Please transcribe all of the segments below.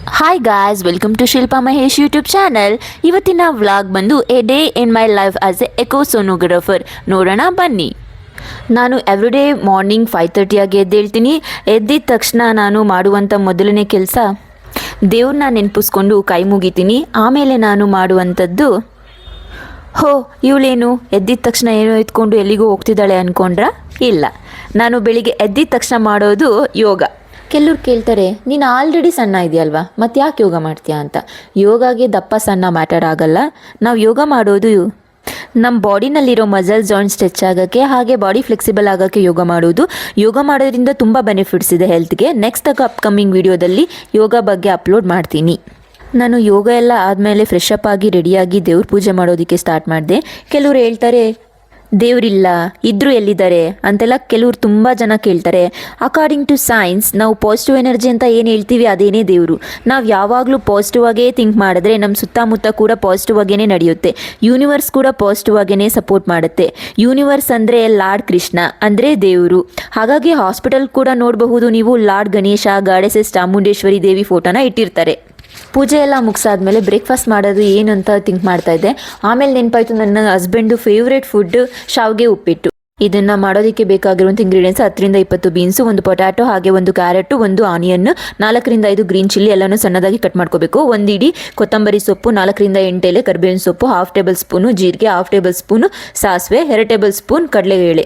Hi guys, welcome to Shilpa Mahesh YouTube channel. ಇವತ್ತಿನ vlog ಬಂದು a day in my life as a echo sonographer. ನೋಡೋಣ ಬನ್ನಿ. ನಾನು everyday morning 5:30 ಎದ್ದೇಳ್ತೀನಿ. ಎದ್ದಿದ ತಕ್ಷಣ ನಾನು ಮಾಡುವಂಥ ಮೊದಲನೇ ಕೆಲಸ ದೇವ್ರನ್ನ ನೆನಪಿಸ್ಕೊಂಡು ಕೈ ಮುಗಿತೀನಿ. ಆಮೇಲೆ ನಾನು ಮಾಡುವಂಥದ್ದು, ಇವಳೇನು ಎದ್ದಿದ ತಕ್ಷಣ ಏನೋ ಎತ್ಕೊಂಡು ಎಲ್ಲಿಗೂ ಹೋಗ್ತಿದ್ದಾಳೆ ಅಂದ್ಕೊಂಡ್ರ? ಇಲ್ಲ, ನಾನು ಬೆಳಿಗ್ಗೆ ಎದ್ದಿದ ತಕ್ಷಣ ಮಾಡೋದು ಯೋಗ. ಕೆಲವ್ರು ಕೇಳ್ತಾರೆ, ನೀನು ಆಲ್ರೆಡಿ ಸಣ್ಣ ಇದೆಯಲ್ವಾ, ಮತ್ತೆ ಯಾಕೆ ಯೋಗ ಮಾಡ್ತೀಯಾ ಅಂತ. ಯೋಗಾಗೆ ದಪ್ಪ ಸಣ್ಣ ಮ್ಯಾಟರ್ ಆಗಲ್ಲ. ನಾವು ಯೋಗ ಮಾಡೋದು ನಮ್ಮ ಬಾಡಿನಲ್ಲಿರೋ ಮಸಲ್ ಜಾಯಿಂಟ್ ಸ್ಟ್ರೆಚ್ ಆಗೋಕ್ಕೆ, ಹಾಗೆ ಬಾಡಿ ಫ್ಲೆಕ್ಸಿಬಲ್ ಆಗೋಕ್ಕೆ ಯೋಗ ಮಾಡೋದು. ಯೋಗ ಮಾಡೋದ್ರಿಂದ ತುಂಬ ಬೆನಿಫಿಟ್ಸ್ ಇದೆ ಹೆಲ್ತ್ಗೆ. ನೆಕ್ಸ್ಟ್ ಅಪ್ಕಮಿಂಗ್ ವಿಡಿಯೋದಲ್ಲಿ ಯೋಗ ಬಗ್ಗೆ ಅಪ್ಲೋಡ್ ಮಾಡ್ತೀನಿ. ನಾನು ಯೋಗ ಎಲ್ಲ ಆದಮೇಲೆ ಫ್ರೆಶ್ ಅಪ್ ಆಗಿ ರೆಡಿಯಾಗಿ ದೇವ್ರ ಪೂಜೆ ಮಾಡೋದಕ್ಕೆ ಸ್ಟಾರ್ಟ್ ಮಾಡಿದೆ. ಕೆಲವ್ರು ಹೇಳ್ತಾರೆ, ದೇವರಿಲ್ಲ, ಇದ್ರೂ ಎಲ್ಲಿದ್ದಾರೆ ಅಂತೆಲ್ಲ ಕೆಲವ್ರು ತುಂಬ ಜನ ಕೇಳ್ತಾರೆ. ಅಕಾರ್ಡಿಂಗ್ ಟು ಸೈನ್ಸ್, ನಾವು ಪಾಸಿಟಿವ್ ಎನರ್ಜಿ ಅಂತ ಏನು ಹೇಳ್ತೀವಿ ಅದೇನೇ ದೇವರು. ನಾವು ಯಾವಾಗಲೂ ಪಾಸಿಟಿವ್ ಆಗೇ ಥಿಂಕ್ ಮಾಡಿದ್ರೆ ನಮ್ಮ ಸುತ್ತಮುತ್ತ ಕೂಡ ಪಾಸಿಟಿವ್ ಆಗೇ ನಡೆಯುತ್ತೆ. ಯೂನಿವರ್ಸ್ ಕೂಡ ಪಾಸಿಟಿವ್ ಆಗೇ ಸಪೋರ್ಟ್ ಮಾಡುತ್ತೆ. ಯೂನಿವರ್ಸ್ ಅಂದರೆ ಲಾರ್ಡ್ ಕೃಷ್ಣ, ಅಂದರೆ ದೇವರು. ಹಾಗಾಗಿ ಹಾಸ್ಪಿಟಲ್ ಕೂಡ ನೋಡಬಹುದು ನೀವು, ಲಾರ್ಡ್ ಗಣೇಶ, ಗಾಡೆಸಸ್ ಚಾಮುಂಡೇಶ್ವರಿ ದೇವಿ ಫೋಟೋನ ಇಟ್ಟಿರ್ತಾರೆ. ಪೂಜೆ ಎಲ್ಲ ಮುಗಿಸಾದ್ಮೇಲೆ ಬ್ರೇಕ್ಫಾಸ್ಟ್ ಮಾಡೋದು ಏನು ಅಂತ ಥಿಂಕ್ ಮಾಡ್ತಾ ಇದ್ದೆ. ಆಮೇಲೆ ನೆನಪಾಯಿತು, ನನ್ನ ಹಸ್ಬೆಂಡು ಫೇವ್ರೇಟ್ ಫುಡ್ ಶಾವಿಗೆ ಉಪ್ಪಿಟ್ಟು. ಇದನ್ನು ಮಾಡೋದಕ್ಕೆ ಬೇಕಾಗಿರುವಂಥ ಇಂಗ್ರೀಡಿಯೆಂಟ್ಸ್ 10-20 ಬೀನ್ಸು, ಒಂದು ಪೊಟ್ಯಾಟೊ, ಹಾಗೆ ಒಂದು ಕ್ಯಾರೆಟು, ಒಂದು ಆನಿಯನ್, 4-5 ಗ್ರೀನ್ ಚಿಲ್ಲಿ ಎಲ್ಲನೂ ಸಣ್ಣದಾಗಿ ಕಟ್ ಮಾಡ್ಕೋಬೇಕು. ಒಂದು ಇಡೀ ಕೊತ್ತಂಬರಿ ಸೊಪ್ಪು, 4-8 ಎಲೆ ಕರಿಬೇವಿನ ಸೊಪ್ಪು, 1/2 ಟೇಬಲ್ ಸ್ಪೂನು ಜೀರಿಗೆ, 1/2 ಟೇಬಲ್ ಸ್ಪೂನು ಸಾಸಿವೆ, 2 ಟೇಬಲ್ ಸ್ಪೂನ್ ಕಡಲೆಬೇಳೆ.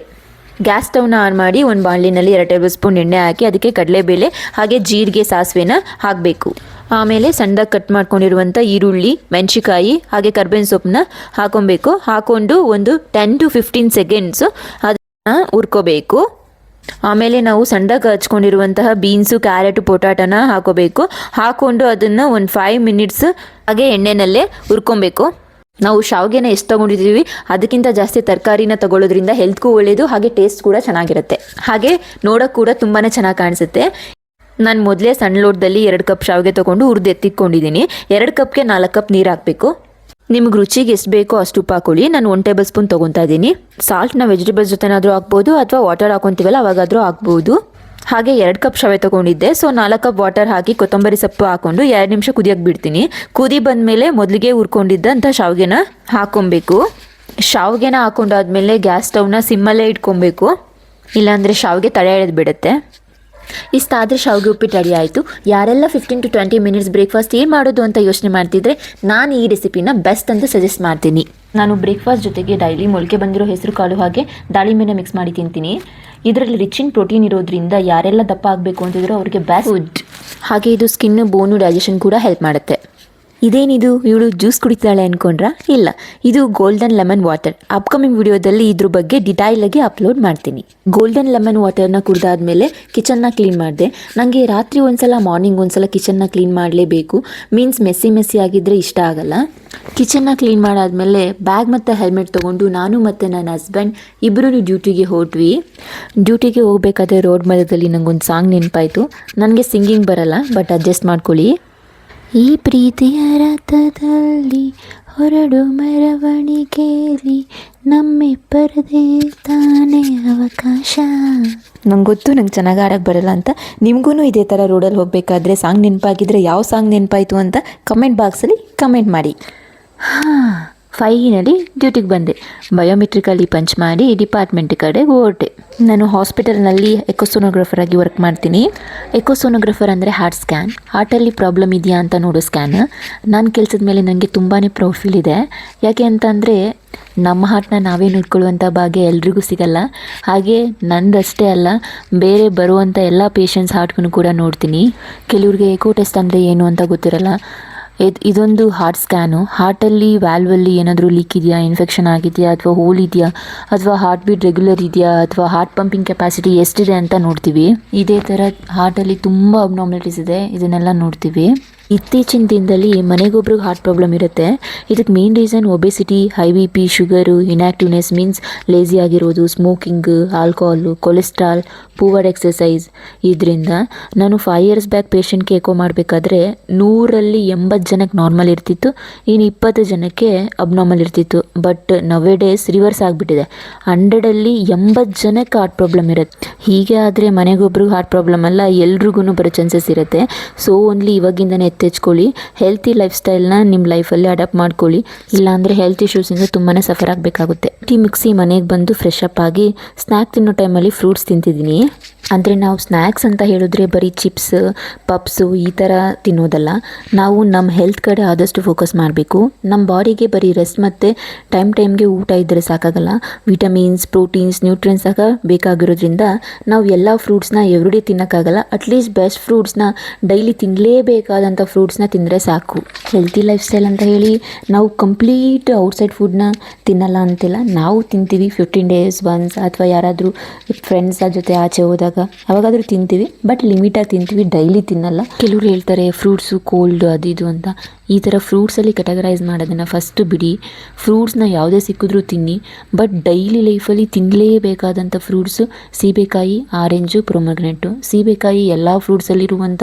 ಗ್ಯಾಸ್ ಸ್ಟವ್ನ ಆನ್ ಮಾಡಿ ಒಂದು ಬಾಣಲಿನಲ್ಲಿ 2 ಟೇಬಲ್ ಸ್ಪೂನ್ ಎಣ್ಣೆ ಹಾಕಿ ಅದಕ್ಕೆ ಕಡಲೆಬೇಳೆ ಹಾಗೆ ಜೀರಿಗೆ ಸಾಸಿವೆನ ಹಾಕಬೇಕು. ಆಮೇಲೆ ಸಣ್ಣದಾಗಿ ಕಟ್ ಮಾಡ್ಕೊಂಡಿರುವಂಥ ಈರುಳ್ಳಿ, ಮೆಣಸಿಕಾಯಿ ಹಾಗೆ ಕರ್ಬೇವಿನ ಸೊಪ್ಪನ್ನ ಹಾಕೊಬೇಕು. ಹಾಕ್ಕೊಂಡು ಒಂದು 10-15 ಸೆಕೆಂಡ್ಸು ಅದನ್ನು ಹುರ್ಕೋಬೇಕು. ಆಮೇಲೆ ನಾವು ಸಣ್ಣದಾಗಿ ಹಚ್ಕೊಂಡಿರುವಂತಹ ಬೀನ್ಸು, ಕ್ಯಾರೆಟು, ಪೊಟ್ಯಾಟೋನ ಹಾಕೋಬೇಕು. ಹಾಕ್ಕೊಂಡು ಅದನ್ನು ಒಂದು 5 ಮಿನಿಟ್ಸ್ ಹಾಗೆ ಎಣ್ಣೆನಲ್ಲೇ ಹುರ್ಕೊಬೇಕು. ನಾವು ಶಾವಿಗೆನ ಎಷ್ಟು ತೊಗೊಂಡಿದ್ದೀವಿ ಅದಕ್ಕಿಂತ ಜಾಸ್ತಿ ತರಕಾರಿನ ತಗೊಳ್ಳೋದ್ರಿಂದ ಹೆಲ್ತ್ಗೂ ಒಳ್ಳೆಯದು, ಹಾಗೆ ಟೇಸ್ಟ್ ಕೂಡ ಚೆನ್ನಾಗಿರುತ್ತೆ. ಹಾಗೆ ನೋಡೋಕ್ಕೆ ಕೂಡ ತುಂಬಾ ಚೆನ್ನಾಗಿ ಕಾಣಿಸುತ್ತೆ. ನಾನು ಮೊದಲೇ ಸಣ್ಣ ಲೋಟದಲ್ಲಿ 2 ಕಪ್ ಶಾವಿಗೆ ತೊಗೊಂಡು ಹುರಿದು ಎತ್ತಿಟ್ಕೊಂಡಿದ್ದೀನಿ. 2 ಕಪ್ಗೆ 4 ಕಪ್ ನೀರು ಹಾಕಬೇಕು. ನಿಮ್ಗೆ ರುಚಿಗೆ ಎಷ್ಟು ಬೇಕೋ ಅಷ್ಟು ಉಪ್ಪು ಹಾಕೊಳ್ಳಿ. ನಾನು 1 ಟೇಬಲ್ ಸ್ಪೂನ್ ತೊಗೊತಾ ಇದ್ದೀನಿ. ಸಾಲ್ಟ್ನ ವೆಜಿಟೇಬಲ್ಸ್ ಜೊತೆನಾದರೂ ಹಾಕ್ಬೋದು, ಅಥವಾ ವಾಟರ್ ಹಾಕೊತೀವಲ್ಲ ಅವಾಗಾದರೂ ಹಾಕ್ಬೋದು. ಹಾಗೆ 2 ಕಪ್ ಶಾವಿಗೆ ತೊಗೊಂಡಿದ್ದೆ. ಸೊ 4 ಕಪ್ ವಾಟರ್ ಹಾಕಿ ಕೊತ್ತಂಬರಿ ಸೊಪ್ಪು ಹಾಕ್ಕೊಂಡು 2 ನಿಮಿಷ ಕುದಿಯೋಕೆ ಬಿಡ್ತೀನಿ. ಕುದಿ ಬಂದಮೇಲೆ ಮೊದಲಿಗೆ ಹುರ್ಕೊಂಡಿದ್ದಂಥ ಶಾವಿಗೆನ ಹಾಕ್ಕೊಬೇಕು. ಶಾವಿಗೆನ ಹಾಕೊಂಡಾದ್ಮೇಲೆ ಗ್ಯಾಸ್ ಸ್ಟವ್ನ ಸಿಮ್ಮಲ್ಲೇ ಇಟ್ಕೊಬೇಕು, ಇಲ್ಲಾಂದರೆ ಶಾವಿಗೆ ತಡೆ ಎಳೆದು ಬಿಡುತ್ತೆ. ಇಷ್ಟಾದರೆ ಶಾವಿಗೆ ಉಪ್ಪಿಟ್ಟು ರೆಡಿ ಆಯಿತು. ಯಾರೆಲ್ಲ 15-20 ಮಿನಿಟ್ಸ್ ಬ್ರೇಕ್ಫಾಸ್ಟ್ ಏನು ಮಾಡೋದು ಅಂತ ಯೋಚನೆ ಮಾಡ್ತಿದ್ರೆ ನಾನು ಈ ರೆಸಿಪಿನ ಬೆಸ್ಟ್ ಅಂತ ಸಜೆಸ್ಟ್ ಮಾಡ್ತೀನಿ. ನಾನು ಬ್ರೇಕ್ಫಾಸ್ಟ್ ಜೊತೆಗೆ ಡೈಲಿ ಮೊಳಕೆ ಬಂದಿರೋ ಹೆಸರು ಕಾಳು ಹಾಗೆ ದಾಳಿಂಬೆನ ಮಿಕ್ಸ್ ಮಾಡಿ ತಿಂತೀನಿ. ಇದರಲ್ಲಿ ರಿಚ್ ಇನ್ ಪ್ರೋಟೀನ್ ಇರೋದ್ರಿಂದ ಯಾರೆಲ್ಲ ದಪ್ಪ ಆಗಬೇಕು ಅಂತಿದ್ರು ಅವ್ರಿಗೆ ಬೆಸ್ಟ್ ಫುಡ್. ಹಾಗೆ ಇದು ಸ್ಕಿನ್, ಬೋನು, ಡೈಜೆಷನ್ ಕೂಡ ಹೆಲ್ಪ್ ಮಾಡುತ್ತೆ. ಇದೇನಿದು, ಇವಳು ಜ್ಯೂಸ್ ಕುಡಿತಾಳೆ ಅಂದ್ಕೊಂಡ್ರಾ? ಇಲ್ಲ, ಇದು ಗೋಲ್ಡನ್ ಲೆಮನ್ ವಾಟರ್. ಅಪ್ಕಮಿಂಗ್ ವಿಡಿಯೋದಲ್ಲಿ ಇದ್ರ ಬಗ್ಗೆ ಡಿಟೈಲಾಗಿ ಅಪ್ಲೋಡ್ ಮಾಡ್ತೀನಿ. ಗೋಲ್ಡನ್ ಲೆಮನ್ ವಾಟರ್ನ ಕುಡಿದಾದ್ಮೇಲೆ ಕಿಚನ್ನ ಕ್ಲೀನ್ ಮಾಡಿದೆ. ನನಗೆ ರಾತ್ರಿ ಒಂದ್ಸಲ ಮಾರ್ನಿಂಗ್ ಒಂದ್ಸಲ ಕಿಚನ್ನ ಕ್ಲೀನ್ ಮಾಡಲೇಬೇಕು. ಮೀನ್ಸ್ ಮೆಸ್ಸಿ ಆಗಿದ್ದರೆ ಇಷ್ಟ ಆಗಲ್ಲ. ಕಿಚನ್ನ ಕ್ಲೀನ್ ಮಾಡಾದ್ಮೇಲೆ ಬ್ಯಾಗ್ ಮತ್ತು ಹೆಲ್ಮೆಟ್ ತೊಗೊಂಡು ನಾನು ಮತ್ತು ನನ್ನ ಹಸ್ಬೆಂಡ್ ಇಬ್ಬರೂ ಡ್ಯೂಟಿಗೆ ಹೊರಟ್ವಿ. ಡ್ಯೂಟಿಗೆ ಹೋಗ್ಬೇಕಾದ್ರೆ ರೋಡ್ ಮಧ್ಯದಲ್ಲಿ ನನಗೊಂದು ಸಾಂಗ್ ನೆನಪಾಯಿತು. ನನಗೆ ಸಿಂಗಿಂಗ್ ಬರಲ್ಲ, ಬಟ್ ಅಡ್ಜಸ್ಟ್ ಮಾಡ್ಕೊಳ್ಳಿ. ಈ ಪ್ರೀತಿಯ ರಥದಲ್ಲಿ ಹೊರಡು ಮೆರವಣಿಗೆಯಲ್ಲಿ ನಮ್ಮಿಬ್ಬರದೇ ತಾನೇ ಅವಕಾಶ. ನಂಗೆ ಗೊತ್ತು ನಂಗೆ ಚೆನ್ನಾಗಿ ಆಡೋಕ್ಕೆ ಬರಲ್ಲ ಅಂತ. ನಿಮಗೂ ಇದೇ ಥರ ರೋಡಲ್ಲಿ ಹೋಗಬೇಕಾದ್ರೆ ಸಾಂಗ್ ನೆನಪಾಗಿದ್ದರೆ ಯಾವ ಸಾಂಗ್ ನೆನಪಾಯಿತು ಅಂತ ಕಮೆಂಟ್ ಬಾಕ್ಸಲ್ಲಿ ಕಮೆಂಟ್ ಮಾಡಿ. ಫೈನಲಿ ಡ್ಯೂಟಿಗೆ ಬಂದೆ. ಬಯೋಮೆಟ್ರಿಕಲ್ಲಿ ಪಂಚ್ ಮಾಡಿ ಡಿಪಾರ್ಟ್ಮೆಂಟ್ ಕಡೆ ಹೊರಟೆ. ನಾನು ಹಾಸ್ಪಿಟಲ್ನಲ್ಲಿ ಎಕೋಸೋನೋಗ್ರಾಫರ್ ಆಗಿ ವರ್ಕ್ ಮಾಡ್ತೀನಿ. ಎಕೋಸೋನೋಗ್ರಾಫರ್ ಅಂದರೆ ಹಾರ್ಟ್ ಸ್ಕ್ಯಾನ್, ಹಾರ್ಟಲ್ಲಿ ಪ್ರಾಬ್ಲಮ್ ಇದೆಯಾ ಅಂತ ನೋಡೋ ಸ್ಕ್ಯಾನ್. ನಾನು ಕೆಲಸದ ಮೇಲೆ ನನಗೆ ತುಂಬಾ ಪ್ರೌಡ್ ಫೀಲ್ ಇದೆ. ಯಾಕೆ ಅಂತಂದರೆ ನಮ್ಮ ಹಾರ್ಟ್ನ ನಾವೇ ನೋಡ್ಕೊಳ್ಳುವಂಥ ಭಾಗ್ಯ ಎಲ್ರಿಗೂ ಸಿಗಲ್ಲ. ಹಾಗೆ ನಂದಷ್ಟೇ ಅಲ್ಲ, ಬೇರೆ ಬರುವಂಥ ಎಲ್ಲ ಪೇಷಂಟ್ಸ್ ಹಾರ್ಟ್ಗೂ ಕೂಡ ನೋಡ್ತೀನಿ. ಕೆಲವ್ರಿಗೆ ಎಕೋ ಟೆಸ್ಟ್ ಅಂದರೆ ಏನು ಅಂತ ಗೊತ್ತಿರಲ್ಲ. ಇದೊಂದು ಹಾರ್ಟ್ ಸ್ಕ್ಯಾನು. ಹಾರ್ಟಲ್ಲಿ ವ್ಯಾಲ್ವಲ್ಲಿ ಏನಾದರೂ ಲೀಕ್ ಇದೆಯಾ, ಇನ್ಫೆಕ್ಷನ್ ಆಗಿದೆಯಾ, ಅಥವಾ ಹೋಲ್ ಇದೆಯಾ, ಅಥವಾ ಹಾರ್ಟ್ ಬೀಟ್ ರೆಗ್ಯುಲರ್ ಇದೆಯಾ, ಅಥವಾ ಹಾರ್ಟ್ ಪಂಪಿಂಗ್ ಕೆಪಾಸಿಟಿ ಎಷ್ಟಿದೆ ಅಂತ ನೋಡ್ತೀವಿ. ಇದೇ ಥರ ಹಾರ್ಟಲ್ಲಿ ತುಂಬ ಅಬ್ನಾರ್ಮಲಿಟೀಸ್ ಇದೆ, ಇದನ್ನೆಲ್ಲ ನೋಡ್ತೀವಿ. ಇತ್ತೀಚಿನ ದಿನದಲ್ಲಿ ಮನೆಗೊಬ್ರಿಗೆ ಹಾರ್ಟ್ ಪ್ರಾಬ್ಲಮ್ ಇರುತ್ತೆ. ಇದಕ್ಕೆ main reason obesity, high BP, sugar, inactiveness means lazy ಆಗಿರೋದು, smoking, alcohol, cholesterol, poor exercise. ಇದರಿಂದ ನಾನು 5 ಇಯರ್ಸ್ ಬ್ಯಾಕ್ ಪೇಷಂಟ್ಗೆ ಎಕೋ ಮಾಡಬೇಕಾದ್ರೆ 100ರಲ್ಲಿ 80 ಜನಕ್ಕೆ ನಾರ್ಮಲ್ ಇರ್ತಿತ್ತು, ಇನ್ನು 20 ಜನಕ್ಕೆ ಅಬ್ನಾರ್ಮಲ್ ಇರ್ತಿತ್ತು. ಬಟ್ ನವೆ ಡೇಸ್ ರಿವರ್ಸ್ ಆಗಿಬಿಟ್ಟಿದೆ. 100ರಲ್ಲಿ 80 ಜನಕ್ಕೆ ಹಾರ್ಟ್ ಪ್ರಾಬ್ಲಮ್ ಇರುತ್ತೆ. ಹೀಗೆ ಆದರೆ ಮನೆಗೊಬ್ರಿಗೆ ಹಾರ್ಟ್ ಪ್ರಾಬ್ಲಮ್ ಅಲ್ಲ, ಎಲ್ರಿಗೂ ಬರೋ ಚಾನ್ಸಸ್ ಇರುತ್ತೆ. ಸೊ ಓನ್ಲಿ ಇವಾಗಿಂದನೇ ತೆಚ್ಕೊಳ್ಳಿ. ಹೆಲ್ತಿ ಲೈಫ್ ಸ್ಟೈಲ್ನ ನಿಮ್ಮ ಲೈಫಲ್ಲಿ ಅಡಾಪ್ಟ್ ಮಾಡ್ಕೊಳ್ಳಿ. ಇಲ್ಲಾಂದರೆ ಹೆಲ್ತ್ ಇಶ್ಯೂಸಿಂದ ತುಂಬಾ ಸಫರ್ ಆಗಬೇಕಾಗುತ್ತೆ. ಟೀ ಮಿಕ್ಸಿ ಮನೆಗೆ ಬಂದು ಫ್ರೆಶ್ ಅಪ್ ಆಗಿ ಸ್ನ್ಯಾಕ್ ತಿನ್ನೋ ಟೈಮಲ್ಲಿ ಫ್ರೂಟ್ಸ್ ತಿಂತಿದ್ದೀನಿ. ಅಂದರೆ ನಾವು ಸ್ನ್ಯಾಕ್ಸ್ ಅಂತ ಹೇಳಿದ್ರೆ ಬರೀ ಚಿಪ್ಸ್ ಪಪ್ಸು ಈ ಥರ ತಿನ್ನೋದಲ್ಲ. ನಾವು ನಮ್ಮ ಹೆಲ್ತ್ ಕಡೆ ಆದಷ್ಟು ಫೋಕಸ್ ಮಾಡಬೇಕು. ನಮ್ಮ ಬಾಡಿಗೆ ಬರೀ ರೆಸ್ಟ್ ಮತ್ತು ಟೈಮ್ಗೆ ಊಟ ಇದ್ದರೆ ಸಾಕಾಗಲ್ಲ. ವಿಟಮಿನ್ಸ್, ಪ್ರೋಟೀನ್ಸ್, ನ್ಯೂಟ್ರಿಯನ್ಸ್ ಸಹ ಬೇಕಾಗಿರೋದ್ರಿಂದ ನಾವು ಎಲ್ಲ ಫ್ರೂಟ್ಸ್ನ ಎವ್ರಿಡೇ ತಿನ್ನೋಕ್ಕಾಗಲ್ಲ. ಅಟ್ಲೀಸ್ಟ್ ಬೆಸ್ಟ್ ಫ್ರೂಟ್ಸ್ನ ಡೈಲಿ ತಿನ್ನಲೇಬೇಕಾದಂಥ ಫ್ರೂಟ್ಸ್ನ ತಿಂದರೆ ಸಾಕು. ಹೆಲ್ತಿ ಲೈಫ್ ಸ್ಟೈಲ್ ಅಂತ ಹೇಳಿ ನಾವು ಕಂಪ್ಲೀಟ್ ಔಟ್ಸೈಡ್ ಫುಡ್ನ ತಿನ್ನಲ್ಲ ಅಂತಿಲ್ಲ. ನಾವು ತಿಂತೀವಿ 15 days ಒನ್ಸ್, ಅಥವಾ ಯಾರಾದರೂ ಫ್ರೆಂಡ್ಸ್ ಜೊತೆ ಆಚೆ ಹೋದಾಗ ಅವಾಗಾದರೂ ತಿಂತೀವಿ, ಬಟ್ ಲಿಮಿಟಾಗಿ ತಿಂತೀವಿ, ಡೈಲಿ ತಿನ್ನಲ್ಲ. ಕೆಲವರು ಹೇಳ್ತಾರೆ ಫ್ರೂಟ್ಸು ಕೋಲ್ಡ್ ಅದು ಇದು ಅಂತ. ಈ ಥರ ಫ್ರೂಟ್ಸಲ್ಲಿ ಕ್ಯಾಟಗರೈಸ್ ಮಾಡೋದನ್ನು ಫಸ್ಟ್ ಬಿಡಿ. ಫ್ರೂಟ್ಸ್ನ ಯಾವುದೇ ಸಿಕ್ಕಿದ್ರೂ ತಿನ್ನಿ, ಬಟ್ ಡೈಲಿ ಲೈಫಲ್ಲಿ ತಿನ್ನಲೇಬೇಕಾದಂಥ ಫ್ರೂಟ್ಸು ಸೀಬೆಕಾಯಿ, ಆರೆಂಜು, ಪ್ರೊಮಗ್ರೆನೇಟು. ಸೀಬೆಕಾಯಿ ಎಲ್ಲ ಫ್ರೂಟ್ಸಲ್ಲಿರುವಂಥ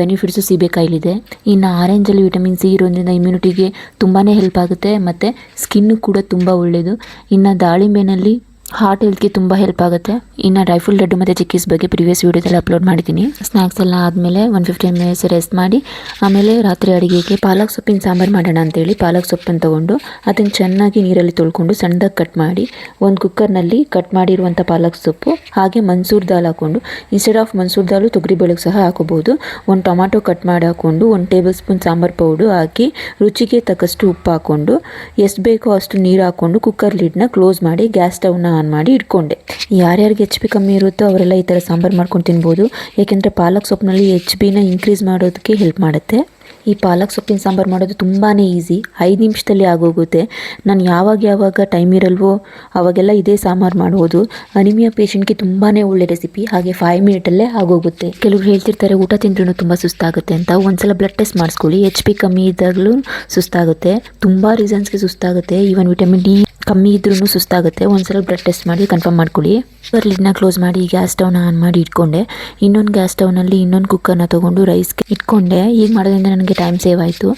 ಬೆನಿಫಿಟ್ಸು ಸೀಬೆಕಾಯಿಲಿದೆ. ಇನ್ನು ಆರೆಂಜಲ್ಲಿ ವಿಟಮಿನ್ ಸಿ ಇರೋದ್ರಿಂದ ಇಮ್ಯುನಿಟಿಗೆ ತುಂಬಾ ಹೆಲ್ಪ್ ಆಗುತ್ತೆ ಮತ್ತು ಸ್ಕಿನ್ನು ಕೂಡ ತುಂಬ ಒಳ್ಳೆಯದು. ಇನ್ನು ದಾಳಿಂಬೆನಲ್ಲಿ ಹಾರ್ಟ್ ಹೆಲ್ತ್ಗೆ ತುಂಬ ಹೆಲ್ಪ್ ಆಗುತ್ತೆ. ಇನ್ನು ರೈಫಲ್ ಲಡ್ಡು ಮತ್ತು ಚಿಕ್ಕೀಸ್ ಬಗ್ಗೆ ಪ್ರಿವಿಯಸ್ ವೀಡಿಯೋದಲ್ಲಿ ಅಪ್ಲೋಡ್ ಮಾಡಿದ್ದೀನಿ. ಸ್ನ್ಯಾಕ್ಸ್ ಎಲ್ಲ ಆದಮೇಲೆ 15 minutes ರೆಸ್ಟ್ ಮಾಡಿ ಆಮೇಲೆ ರಾತ್ರಿ ಅಡುಗೆಗೆ ಪಾಲಕ್ ಸೊಪ್ಪಿನ ಸಾಂಬಾರು ಮಾಡೋಣ ಅಂತೇಳಿ ಪಾಲಕ್ ಸೊಪ್ಪನ್ನು ತೊಗೊಂಡು ಅದನ್ನು ಚೆನ್ನಾಗಿ ನೀರಲ್ಲಿ ತೊಳ್ಕೊಂಡು ಸಣ್ಣದಾಗಿ ಕಟ್ ಮಾಡಿ ಒಂದು ಕುಕ್ಕರ್ನಲ್ಲಿ ಕಟ್ ಮಾಡಿರುವಂಥ ಪಾಲಕ್ ಸೊಪ್ಪು ಹಾಗೆ ಮನ್ಸೂರ್ ದಾಲ್ ಹಾಕ್ಕೊಂಡು, ಇನ್ಸ್ಟೆಡ್ ಆಫ್ ಮನ್ಸೂರ್ ದಾಲು ತೊಗರಿಬೇಳೆಗೆ ಸಹ ಹಾಕೋಬೋದು. ಒಂದು ಟೊಮಾಟೊ ಕಟ್ ಮಾಡಿ ಹಾಕ್ಕೊಂಡು 1 ಟೇಬಲ್ ಸ್ಪೂನ್ ಸಾಂಬಾರು ಪೌಡ್ರು ಹಾಕಿ ರುಚಿಗೆ ತಕ್ಕಷ್ಟು ಉಪ್ಪು ಹಾಕ್ಕೊಂಡು ಎಷ್ಟು ಬೇಕೋ ಅಷ್ಟು ನೀರು ಹಾಕ್ಕೊಂಡು ಕುಕ್ಕರ್ ಲಿಡ್ನ ಕ್ಲೋಸ್ ಮಾಡಿ ಗ್ಯಾಸ್ ಸ್ಟವ್ನ ಆನ್ ಮಾಡಿ ಇಟ್ಕೊಂಡೆ. ಯಾರ್ಯಾರಿಗೆ HP ಕಮ್ಮಿ ಇರುತ್ತೋ ಅವರೆಲ್ಲ ಈ ಥರ ಸಾಂಬಾರು ಮಾಡ್ಕೊಂಡು ತಿನ್ಬೋದು. ಏಕೆಂದರೆ ಪಾಲಕ್ ಸೊಪ್ಪಿನಲ್ಲಿ HBನ ಇನ್ಕ್ರೀಸ್ ಮಾಡೋದಕ್ಕೆ ಹೆಲ್ಪ್ ಮಾಡುತ್ತೆ. ಈ ಪಾಲಕ್ ಸೊಪ್ಪಿನ ಸಾಂಬಾರು ಮಾಡೋದು ತುಂಬಾ ಈಸಿ, 5 ನಿಮಿಷದಲ್ಲಿ ಆಗೋಗುತ್ತೆ. ನಾನು ಯಾವಾಗ ಟೈಮ್ ಇರಲ್ವೋ ಅವಾಗೆಲ್ಲ ಇದೇ ಸಾಂಬಾರು ಮಾಡ್ಬೋದು. ಅನಿಮಿಯಾ ಪೇಷಂಟ್ಗೆ ತುಂಬಾ ಒಳ್ಳೆ ರೆಸಿಪಿ, ಹಾಗೆ 5 minute ಆಗೋಗುತ್ತೆ. ಕೆಲವರು ಹೇಳ್ತಿರ್ತಾರೆ ಊಟ ತಿಂದ್ರೂ ತುಂಬ ಸುಸ್ತಾಗುತ್ತೆ ಅಂತ. ಒಂದ್ಸಲ ಬ್ಲಡ್ ಟೆಸ್ಟ್ ಮಾಡಿಸ್ಕೊಳ್ಳಿ. HP ಕಮ್ಮಿ ಇದ್ದಾಗಲೂ ಸುಸ್ತಾಗುತ್ತೆ, ತುಂಬ ರೀಸನ್ಸ್ಗೆ ಸುಸ್ತಾಗುತ್ತೆ. ಈವನ್ ವಿಟಮಿನ್ ಡಿ ಕಮ್ಮಿ ಇದ್ರೂ ಸುಸ್ತಾಗುತ್ತೆ. ಒಂದ್ಸಲ ಬ್ಲಡ್ ಟೆಸ್ಟ್ ಮಾಡಿ ಕನ್ಫರ್ಮ್ ಮಾಡ್ಕೊಳ್ಳಿ. ಕುಕ್ಕರ್ ಲಿಡ್ನ ಕ್ಲೋಸ್ ಮಾಡಿ ಗ್ಯಾಸ್ ಸ್ಟವ್ನ ಆನ್ ಮಾಡಿ ಇಟ್ಕೊಂಡೆ. ಇನ್ನೊಂದು ಗ್ಯಾಸ್ ಸ್ಟವ್ನಲ್ಲಿ ಇನ್ನೊಂದು ಕುಕ್ಕರ್ನ ತೊಗೊಂಡು ರೈಸ್ಗೆ ಇಟ್ಕೊಂಡೆ. ಈಗ ಮಾಡೋದ್ರಿಂದ ನನಗೆ ಟೈಮ್ ಸೇವ್ ಆಯಿತು.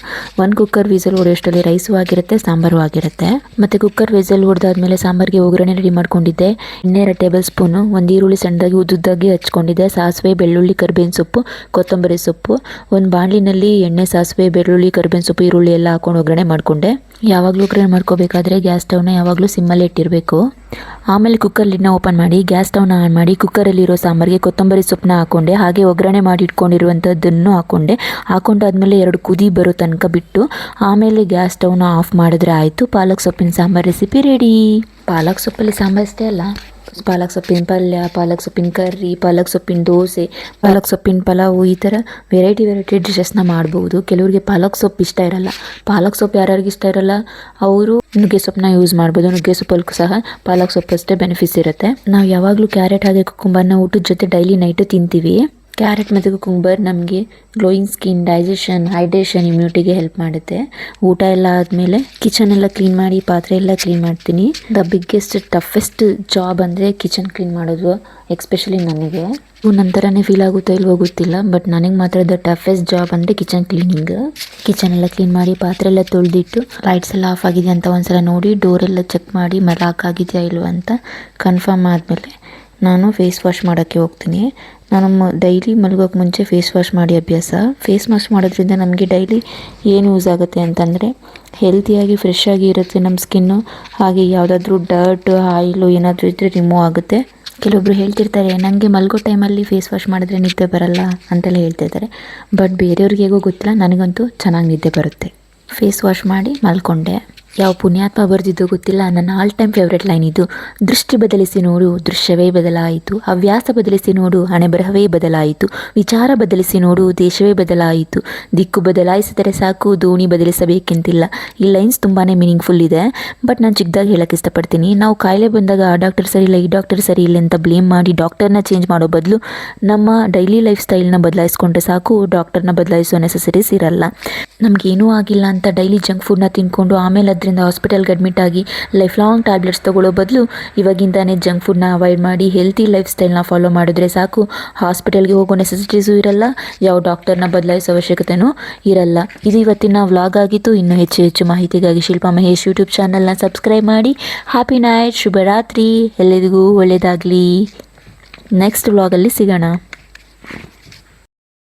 1 ಕುಕ್ಕರ್ ವಿಸಲ್ ಹೊಡೆಯೋಷ್ಟರಲ್ಲಿ ರೈಸು ಆಗಿರುತ್ತೆ, ಸಾಂಬಾರು ಆಗಿರುತ್ತೆ. ಮತ್ತು ಕುಕ್ಕರ್ ವಿಸಲ್ ಹೊಡೆದಾದ್ಮೇಲೆ ಸಾಂಬಾರಿಗೆ ಒಗ್ಗರಣೆ ರೆಡಿ ಮಾಡ್ಕೊಂಡಿದ್ದೆ. ಎಣ್ಣೆ 2 ಟೇಬಲ್ ಸ್ಪೂನು, 1 ಈರುಳ್ಳಿ ಸಣ್ಣದಾಗಿ ಉದ್ದುದ್ದಾಗಿ ಹಚ್ಕೊಂಡಿದ್ದೆ, ಸಾಸಿವೆ, ಬೆಳ್ಳುಳ್ಳಿ, ಕರಿಬೇವಿನ ಸೊಪ್ಪು, ಕೊತ್ತಂಬರಿ ಸೊಪ್ಪು. ಒಂದು ಬಾಣಲಿನಲ್ಲಿ ಎಣ್ಣೆ, ಸಾಸಿವೆ, ಬೆಳ್ಳುಳ್ಳಿ, ಕರಿಬೇವಿನ ಸೊಪ್ಪು, ಈರುಳ್ಳಿ ಎಲ್ಲ ಹಾಕೊಂಡು ಒಗ್ಗರಣೆ ಮಾಡಿಕೊಂಡೆ. ಯಾವಾಗಲೂ ಒಗ್ಗರಣೆ ಮಾಡ್ಕೋಬೇಕಾದ್ರೆ ಗ್ಯಾಸ್ ಸ್ಟವ್ನ ಯಾವಾಗಲೂ ಸಿಮ್ಮಲ್ಲಿ ಇಟ್ಟಿರಬೇಕು. ಆಮೇಲೆ ಕುಕ್ಕರ್ ಲಿಡ್ನ ಓಪನ್ ಮಾಡಿ ಗ್ಯಾಸ್ ಸ್ಟವ್ನ ಆನ್ ಮಾಡಿ ಕುಕ್ಕರಲ್ಲಿರೋ ಸಾಂಬಾರಿಗೆ ಕೊತ್ತಂಬರಿ ಸೊಪ್ಪನ್ನ ಹಾಕ್ಕೊಂಡೆ. ಹಾಗೆ ಒಗ್ಗರಣೆ ಮಾಡಿ ಇಟ್ಕೊಂಡಿರುವಂಥದ್ದನ್ನು ಹಾಕೊಂಡಾದ್ಮೇಲೆ 2 ಕುದಿ ಬರೋ ತನಕ ಬಿಟ್ಟು ಆಮೇಲೆ ಗ್ಯಾಸ್ ಸ್ಟವ್ನ ಆಫ್ ಮಾಡಿದ್ರೆ ಆಯಿತು. ಪಾಲಕ್ ಸೊಪ್ಪಿನ ಸಾಂಬಾರು ರೆಸಿಪಿ ರೆಡಿ. ಪಾಲಕ್ ಸೊಪ್ಪಲ್ಲಿ ಸಾಂಬಾರು ಅಷ್ಟೇ ಅಲ್ಲ, ಪಾಲಕ್ ಸೊಪ್ಪಿನ ಪಲ್ಯ, ಪಾಲಕ್ ಸೊಪ್ಪಿನ ಕರ್ರಿ, ಪಾಲಕ್ ಸೊಪ್ಪಿನ ದೋಸೆ, ಪಾಲಕ್ ಸೊಪ್ಪಿನ ಪಲಾವು, ಈ ಥರ ವೆರೈಟಿ ಡಿಶಸ್ನ ಮಾಡ್ಬೋದು. ಕೆಲವರಿಗೆ ಪಾಲಕ್ ಸೊಪ್ಪು ಇಷ್ಟ ಇರಲ್ಲ. ಪಾಲಕ್ ಸೊಪ್ಪು ಯಾರ್ಯಾರಿಗೆ ಇಷ್ಟ ಇರಲ್ಲ ಅವರು ನುಗ್ಗೆ ಸೊಪ್ಪನ್ನ ಯೂಸ್ ಮಾಡ್ಬೋದು. ನುಗ್ಗೆ ಸೊಪ್ಪಲ್ಲೂ ಸಹ ಪಾಲಕ್ ಸೊಪ್ಪಷ್ಟೇ ಬೆನಿಫಿಟ್ಸ್ ಇರುತ್ತೆ. ನಾವು ಯಾವಾಗಲೂ ಕ್ಯಾರೆಟ್ ಹಾಗೆ ಕುಕುಂಬರ್ನ ಊಟದ ಜೊತೆ ಡೈಲಿ ನೈಟು ತಿಂತೀವಿ. ಕ್ಯಾರೆಟ್ ಮತ್ತು ಕುಕುಂಬರ್ ನಮಗೆ ಗ್ಲೋಯಿಂಗ್ ಸ್ಕಿನ್, ಡೈಜೆಷನ್, ಹೈಡ್ರೇಷನ್, ಇಮ್ಯುನಿಟಿಗೆ ಹೆಲ್ಪ್ ಮಾಡುತ್ತೆ. ಊಟ ಎಲ್ಲ ಆದಮೇಲೆ ಕಿಚನ್ ಎಲ್ಲ ಕ್ಲೀನ್ ಮಾಡಿ ಪಾತ್ರೆ ಎಲ್ಲ ಕ್ಲೀನ್ ಮಾಡ್ತೀನಿ. ದ ಬಿಗ್ಗೆಸ್ಟ್ ಟಫೆಸ್ಟ್ ಜಾಬ್ ಅಂದರೆ ಕಿಚನ್ ಕ್ಲೀನ್ ಮಾಡೋದು, ಎಕ್ಸ್ಪೆಷಲಿ ನನಗೆ. ನಂತರನೇ ಫೀಲ್ ಆಗುತ್ತೋ ಇಲ್ವೋ ಗೊತ್ತಿಲ್ಲ, ಬಟ್ ನನಗೆ ಮಾತ್ರ ದ ಟಫೆಸ್ಟ್ ಜಾಬ್ ಅಂದರೆ ಕಿಚನ್ ಕ್ಲೀನಿಂಗ್. ಕಿಚನ್ ಎಲ್ಲ ಕ್ಲೀನ್ ಮಾಡಿ ಪಾತ್ರೆ ಎಲ್ಲ ತೊಳೆದಿಟ್ಟು ಲೈಟ್ಸ್ ಎಲ್ಲ ಆಫ್ ಆಗಿದೆ ಅಂತ ಒಂದ್ಸಲ ನೋಡಿ ಡೋರೆಲ್ಲ ಚೆಕ್ ಮಾಡಿ ಲಾಕ್ ಆಗಿದೆಯಾ ಇಲ್ವ ಅಂತ ಕನ್ಫರ್ಮ್ ಆದಮೇಲೆ ನಾನು ಫೇಸ್ ವಾಶ್ ಮಾಡೋಕ್ಕೆ ಹೋಗ್ತೀನಿ. ನಾನು ಡೈಲಿ ಮಲಗೋಕ್ಕೆ ಮುಂಚೆ ಫೇಸ್ ವಾಶ್ ಮಾಡಿ ಅಭ್ಯಾಸ. ಫೇಸ್ ವಾಶ್ ಮಾಡೋದ್ರಿಂದ ನಮಗೆ ಡೈಲಿ ಏನು ಯೂಸ್ ಆಗುತ್ತೆ ಅಂತಂದರೆ ಹೆಲ್ತಿಯಾಗಿ ಫ್ರೆಶ್ ಆಗಿ ಇರುತ್ತೆ ನಮ್ಮ ಸ್ಕಿನ್ನು. ಹಾಗೆ ಯಾವುದಾದ್ರೂ ಡರ್ಟ್, ಆಯಿಲು ಏನಾದರೂ ಇದ್ದರೆ ರಿಮೂವ್ ಆಗುತ್ತೆ. ಕೆಲವೊಬ್ರು ಹೇಳ್ತಿರ್ತಾರೆ ನನಗೆ ಮಲಗೋ ಟೈಮಲ್ಲಿ ಫೇಸ್ ವಾಶ್ ಮಾಡಿದ್ರೆ ನಿದ್ದೆ ಬರಲ್ಲ ಅಂತೆಲ್ಲ ಹೇಳ್ತಿರ್ತಾರೆ. ಬಟ್ ಬೇರೆಯವ್ರಿಗೆ ಹೇಗೋ ಗೊತ್ತಿಲ್ಲ, ನನಗಂತೂ ಚೆನ್ನಾಗಿ ನಿದ್ದೆ ಬರುತ್ತೆ. ಫೇಸ್ ವಾಶ್ ಮಾಡಿ ಮಲ್ಕೊಂಡೆ. ಯಾವ ಪುಣ್ಯಾತ್ಮ ಬರೆದಿದ್ದೋ ಗೊತ್ತಿಲ್ಲ, ನನ್ನ ಆಲ್ ಟೈಮ್ ಫೇವ್ರೆಟ್ ಲೈನ್ ಇದು. ದೃಷ್ಟಿ ಬದಲಿಸಿ ನೋಡು, ದೃಶ್ಯವೇ ಬದಲಾಯಿತು. ಹವ್ಯಾಸ ಬದಲಿಸಿ ನೋಡು, ಹಣೆಬರಹವೇ ಬದಲಾಯಿತು. ವಿಚಾರ ಬದಲಿಸಿ ನೋಡು, ದೇಶವೇ ಬದಲಾಯಿತು. ದಿಕ್ಕು ಬದಲಾಯಿಸಿದರೆ ಸಾಕು, ದೋಣಿ ಬದಲಿಸಬೇಕೆಂತಿಲ್ಲ. ಈ ಲೈನ್ಸ್ ತುಂಬಾ ಮೀನಿಂಗ್ಫುಲ್ ಇದೆ. ಬಟ್ ನಾನು ಚಿಕ್ಕದಾಗಿ ಹೇಳೋಕ್ಕೆ ಇಷ್ಟಪಡ್ತೀನಿ. ನಾವು ಕಾಯಿಲೆ ಬಂದಾಗ ಆ ಡಾಕ್ಟರ್ ಸರಿ ಇಲ್ಲ, ಈ ಡಾಕ್ಟರ್ ಸರಿ ಇಲ್ಲ ಅಂತ ಬ್ಲೇಮ್ ಮಾಡಿ ಡಾಕ್ಟರ್ನ ಚೇಂಜ್ ಮಾಡೋ ಬದಲು ನಮ್ಮ ಡೈಲಿ ಲೈಫ್ ಸ್ಟೈಲ್ನ ಬದಲಾಯಿಸ್ಕೊಂಡ್ರೆ ಸಾಕು, ಡಾಕ್ಟರ್ನ ಬದಲಾಯಿಸೋ ನೆಸೆಸಿಟೀಸ್ ಇರಲ್ಲ. ನಮಗೇನೂ ಆಗಿಲ್ಲ ಅಂತ ಡೈಲಿ ಜಂಕ್ ಫುಡ್ನ ತಿನ್ಕೊಂಡು ಆಮೇಲೆ ಅದರಿಂದ ಹಾಸ್ಪಿಟಲ್ಗೆ ಅಡ್ಮಿಟ್ ಆಗಿ ಲೈಫ್ ಲಾಂಗ್ ಟ್ಯಾಬ್ಲೆಟ್ಸ್ ತೊಗೊಳ್ಳೋ ಬದಲು ಇವಾಗಿಂದಾನೇ ಜಂಕ್ ಫುಡ್ನ ಅವಾಯ್ಡ್ ಮಾಡಿ ಹೆಲ್ತಿ ಲೈಫ್ ಸ್ಟೈಲ್ನ ಫಾಲೋ ಮಾಡಿದ್ರೆ ಸಾಕು. ಹಾಸ್ಪಿಟಲ್ಗೆ ಹೋಗೋ ನೆಸೆಸಿಟೀಸು ಇರಲ್ಲ, ಯಾವ ಡಾಕ್ಟರ್ನ ಬದಲಾಯಿಸೋ ಅವಶ್ಯಕತೆಯೂ ಇರಲ್ಲ. ಇದು ಇವತ್ತಿನ ವ್ಲಾಗ್ ಆಗಿತ್ತು. ಇನ್ನೂ ಹೆಚ್ಚು ಮಾಹಿತಿಗಾಗಿ ಶಿಲ್ಪಾ ಮಹೇಶ್ ಯೂಟ್ಯೂಬ್ ಚಾನಲ್ನ ಸಬ್ಸ್ಕ್ರೈಬ್ ಮಾಡಿ. ಹ್ಯಾಪಿ ನೈಟ್, ಶುಭರಾತ್ರಿ, ಎಲ್ಲರಿಗೂ ಒಳ್ಳೆಯದಾಗಲಿ. ನೆಕ್ಸ್ಟ್ ವ್ಲಾಗಲ್ಲಿ ಸಿಗೋಣ.